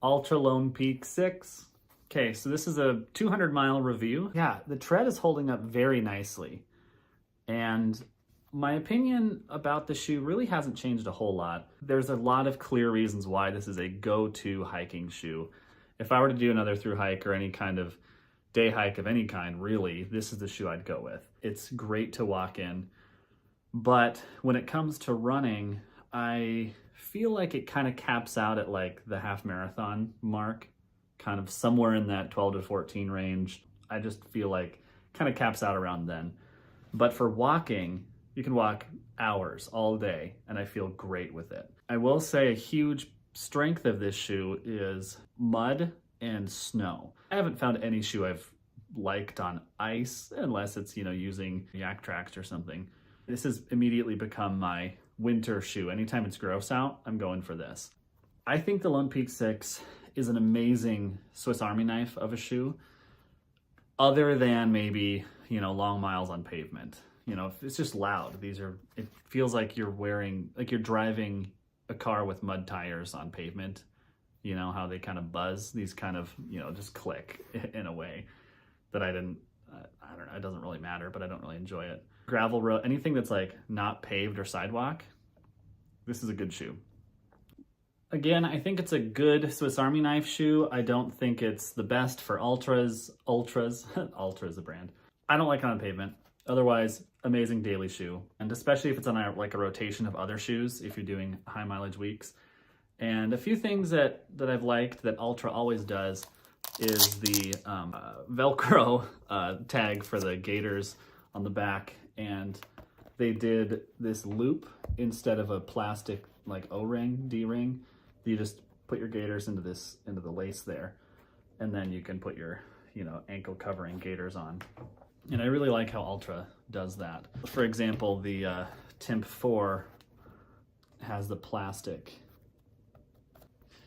Altra Lone Peak 6. Okay, so this is a 200-mile review. Yeah, the tread is holding up very nicely. And my opinion about the shoe really hasn't changed a whole lot. There's a lot of clear reasons why this is a go-to hiking shoe. If I were to do another thru hike or any kind of day hike of any kind, really, this is the shoe I'd go with. It's great to walk in, but when it comes to running, I feel like it kind of caps out at like the half marathon mark, kind of somewhere in that 12 to 14 range. I just feel like kind of caps out around then. But for walking, you can walk hours all day, and I feel great with it. I will say a huge strength of this shoe is mud and snow. I haven't found any shoe I've liked on ice, unless it's, using Yak Tracks or something. This has immediately become my winter shoe. Anytime it's gross out, I'm going for this. I think the Lone Peak 6 is an amazing Swiss Army knife of a shoe, other than maybe, long miles on pavement. It's just loud. It feels like you're driving a car with mud tires on pavement. How they kind of buzz, these kind of, just click in a way that I don't know, it doesn't really matter, but I don't really enjoy it. Gravel road, anything that's like not paved or sidewalk, this is a good shoe. Again, I think it's a good Swiss Army knife shoe. I don't think it's the best for ultras. Ultra is a brand. I don't like it on pavement. Otherwise, amazing daily shoe. And especially if it's on a rotation of other shoes, if you're doing high mileage weeks. And a few things that I've liked that Altra always does is the Velcro tag for the gaiters on the back. And they did this loop instead of a plastic like O-ring, D-ring. You just put your gaiters into the lace there, and then you can put your, ankle covering gaiters on. And I really like how Altra does that. For example, the Timp 4 has the plastic.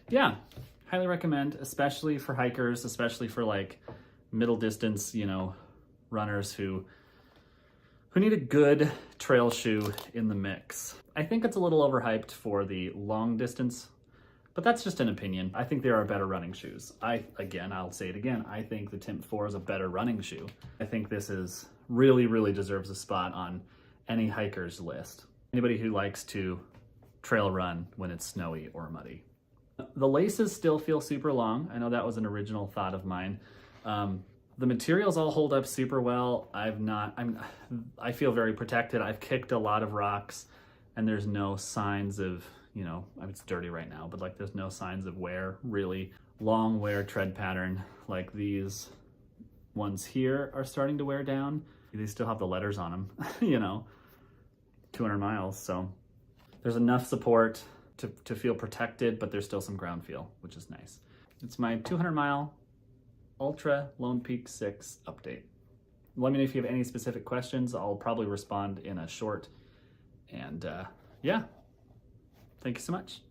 Yeah, highly recommend, especially for hikers, especially for like middle distance, runners who need a good trail shoe in the mix. I think it's a little overhyped for the long distance, but that's just an opinion. I think there are better running shoes. I'll say it again, I think the Timp 4 is a better running shoe. I think this is really deserves a spot on any hiker's list. Anybody who likes to trail run when it's snowy or muddy. The laces still feel super long. I know that was an original thought of mine. The materials all hold up super well. I feel very protected. I've kicked a lot of rocks, and there's no signs of, it's dirty right now, but there's no signs of wear, really. Long wear tread pattern, like these ones here are starting to wear down. They still have the letters on them, 200 miles. So there's enough support to feel protected, but there's still some ground feel, which is nice. It's my 200-mile Altra Lone Peak 6 update. Let me know if you have any specific questions. I'll probably respond in a short. And yeah, thank you so much.